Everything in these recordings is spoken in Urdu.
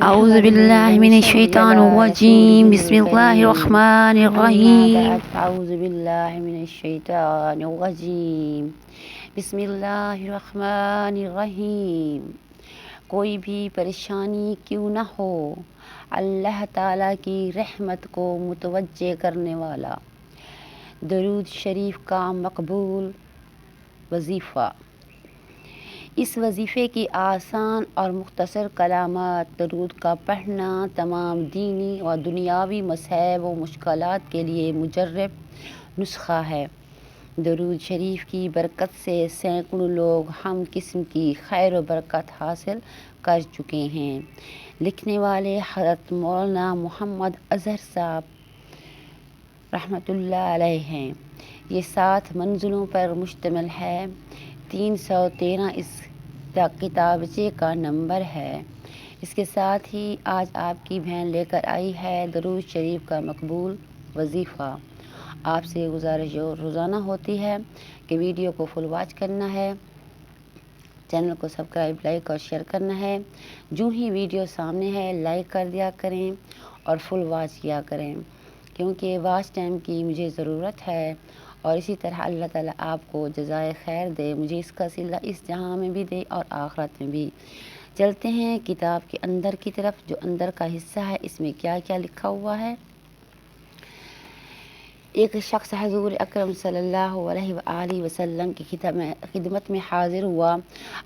أعوذ بالله من الشيطان الرجيم بسم الله الرحمن الرحيم أعوذ بالله من الشيطان الرجيم بسم اللہ الرحمن الرحیم۔ کوئی بھی پریشانی کیوں نہ ہو، اللہ تعالیٰ کی رحمت کو متوجہ کرنے والا درود شریف کا مقبول وظیفہ۔ اس وظیفے کی آسان اور مختصر کلمات درود کا پڑھنا تمام دینی اور دنیاوی مصائب و مشکلات کے لیے مجرب نسخہ ہے۔ درود شریف کی برکت سے سینکڑوں لوگ ہم قسم کی خیر و برکت حاصل کر چکے ہیں۔ لکھنے والے حضرت مولانا محمد اظہر صاحب رحمۃ اللہ علیہ ہیں۔ یہ 7 منزلوں پر مشتمل ہے۔ 313 اس کتابچے کا نمبر ہے۔ اس کے ساتھ ہی آج آپ کی بہن لے کر آئی ہے درود شریف کا مقبول وظیفہ۔ آپ سے گزارش جو روزانہ ہوتی ہے کہ ویڈیو کو فل واچ کرنا ہے، چینل کو سبسکرائب، لائک اور شیئر کرنا ہے۔ جو ہی ویڈیو سامنے ہے لائک کر دیا کریں اور فل واچ کیا کریں، کیونکہ واچ ٹائم کی مجھے ضرورت ہے، اور اسی طرح اللہ تعالیٰ آپ کو جزائے خیر دے، مجھے اس کا صلہ اس جہاں میں بھی دے اور آخرت میں بھی۔ چلتے ہیں کتاب کے اندر کی طرف۔ جو اندر کا حصہ ہے اس میں کیا کیا لکھا ہوا ہے۔ ایک شخص حضور اکرم صلی اللہ علیہ وآلہ وسلم کی خدمت میں حاضر ہوا۔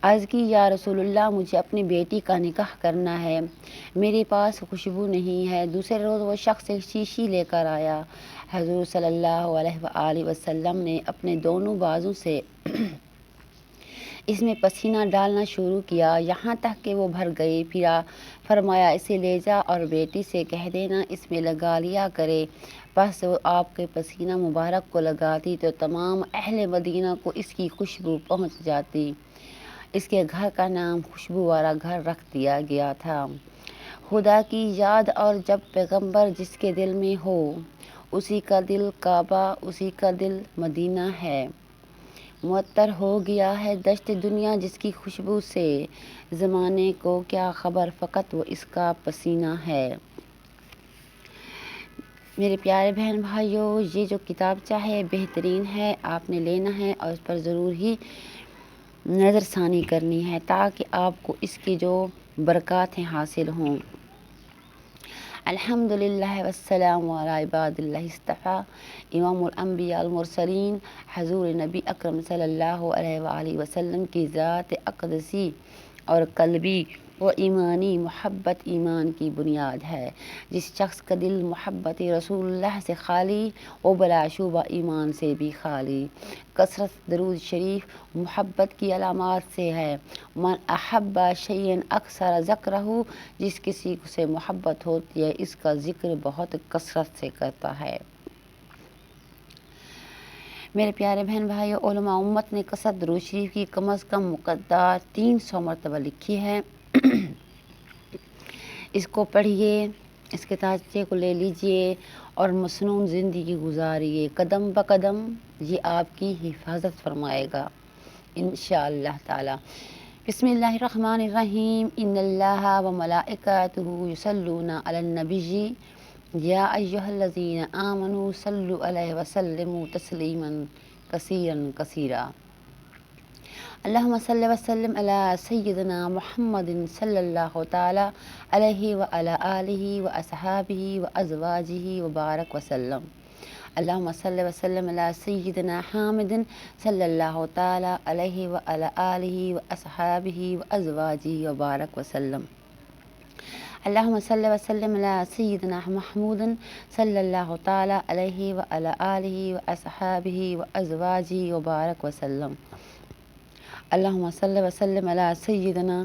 عرض کی، یا رسول اللہ، مجھے اپنی بیٹی کا نکاح کرنا ہے، میرے پاس خوشبو نہیں ہے۔ دوسرے روز وہ شخص ایک شیشی لے کر آیا۔ حضور صلی اللہ علیہ وآلہ وسلم نے اپنے دونوں بازو سے اس میں پسینہ ڈالنا شروع کیا، یہاں تک کہ وہ بھر گئی۔ پھر فرمایا، اسے لے جا اور بیٹی سے کہہ دینا اس میں لگا لیا کرے۔ پس وہ آپ کے پسینہ مبارک کو لگاتی تو تمام اہل مدینہ کو اس کی خوشبو پہنچ جاتی۔ اس کے گھر کا نام خوشبو والا گھر رکھ دیا گیا تھا۔ خدا کی یاد اور جب پیغمبر جس کے دل میں ہو، اسی کا دل کعبہ، اسی کا دل مدینہ ہے۔ معطر ہو گیا ہے دشت دنیا جس کی خوشبو سے، زمانے کو کیا خبر فقط وہ اس کا پسینہ ہے۔ میرے پیارے بہن بھائیوں، یہ جو کتابچہ ہے بہترین ہے، آپ نے لینا ہے اور اس پر ضرور ہی نظر ثانی کرنی ہے تاکہ آپ کو اس کی جو برکات ہیں حاصل ہوں۔ الحمدللہ والسلام علی عباد اللہ اصطفیٰ، امام الانبیاء المرسلین حضور نبی اکرم صلی اللہ علیہ وآلہ وسلم کی ذات اقدسی اور قلبی و ایمانی محبت ایمان کی بنیاد ہے۔ جس شخص کا دل محبت رسول اللہ سے خالی، وہ بلا شبہ ایمان سے بھی خالی۔ کثرت درود شریف محبت کی علامات سے ہے۔ من احب شیئا اکثر ذکرہ، جس کسی سے محبت ہوتی ہے اس کا ذکر بہت کثرت سے کرتا ہے۔ میرے پیارے بہن بھائیو، علماء امت نے کثرت درود شریف کی کم از کم مقدار 300 مرتبہ لکھی ہے۔ اس کو پڑھیے، اس کے کتابچے کو لے لیجئے اور مسنون زندگی گزاریے۔ قدم بقدم یہ آپ کی حفاظت فرمائے گا انشاءاللہ تعالی۔ بسم اللہ الرحمن الرحیم۔ ان اللہ و ملائکتہ یصلون علی النبی یا ایھا الذین آمنوا صلوا علیہ وسلموا تسلیما کثیرا کثیرا۔ اللہم صل وسلم علی سیدنا محمد صلی اللہ تعالی علیہ وعلی آلہ واصحابہ وازواجہ وبارک وسلم۔ اللہم صل وسلم علی سیدنا حامد صلی اللہ تعالی علیہ وعلی آلہ واصحابہ وازواجہ وبارک وسلم۔ اللہم صل وسلم علی سیدنا محمود صلی اللہ تعالی علیہ وعلی آلہ واصحابہ وازواجہ وبارک وسلم۔ اللہم صل وسلم علی سیدنا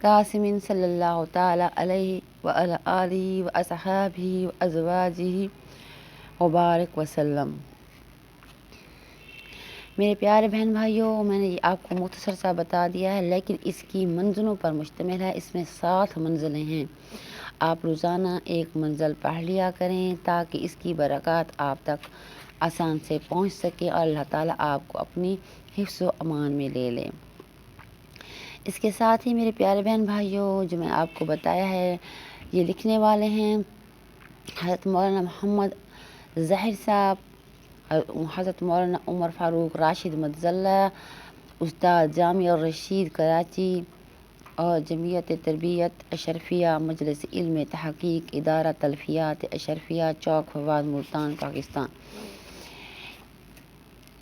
قاسم صلی اللہ تعالی علیہ وعلی آلہ واصحابہ وازواجہ وبارک وسلم۔ میرے پیارے بہن بھائیوں، میں نے آپ کو مختصر سا بتا دیا ہے، لیکن اس کی منزلوں پر مشتمل ہے۔ اس میں 7 منزلیں ہیں۔ آپ روزانہ ایک منزل پڑھ لیا کریں تاکہ اس کی برکات آپ تک آسان سے پہنچ سکے اور اللہ تعالیٰ آپ کو اپنی حفظ و امان میں لے لے۔ اس کے ساتھ ہی میرے پیارے بہن بھائیوں، جو میں آپ کو بتایا ہے، یہ لکھنے والے ہیں حضرت مولانا محمد ظاہر صاحب، حضرت مولانا عمر فاروق راشد مدظلہ، استاد جامعہ الرشید کراچی اور جمعیت تربیت اشرفیہ مجلس علم تحقیق ادارہ تلفیات اشرفیہ چوک فواد ملتان پاکستان۔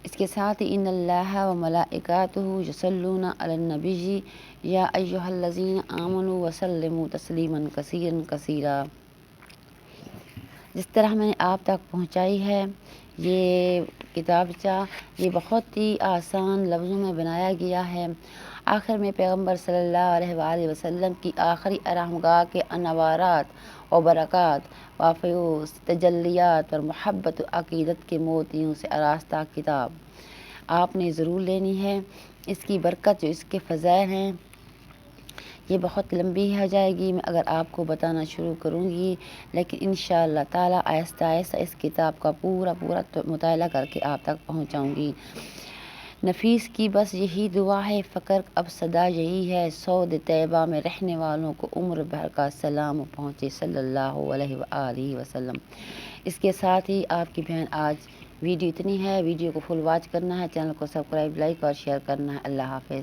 اس کے ساتھ ان اللہ و ملائکاتہ یصلون علی النبی یا ایھا الذین آمنوا وسلموا تسلیما کثیرا کثیرا۔ جس طرح میں نے آپ تک پہنچائی ہے یہ کتابچہ، یہ بہت ہی آسان لفظوں میں بنایا گیا ہے۔ آخر میں پیغمبر صلی اللہ علیہ وآلہ وسلم کی آخری آرامگاہ کے انوارات و برکات و فیوز تجلیات اور محبت و عقیدت کے موتیوں سے آراستہ کتاب آپ نے ضرور لینی ہے۔ اس کی برکت جو اس کے فضائل ہیں یہ بہت لمبی ہو جائے گی میں اگر آپ کو بتانا شروع کروں گی، لیکن انشاءاللہ تعالی آہستہ آہستہ اس کتاب کا پورا مطالعہ کر کے آپ تک پہنچاؤں گی۔ نفیس کی بس یہی دعا ہے، فقر اب صدا یہی ہے، سعود طیبہ میں رہنے والوں کو عمر بھر کا سلام پہنچے صلی اللہ علیہ وآلہ وسلم۔ اس کے ساتھ ہی آپ کی بہن آج ویڈیو اتنی ہے، ویڈیو کو فل واچ کرنا ہے، چینل کو سبسکرائب، لائک اور شیئر کرنا ہے۔ اللہ حافظ۔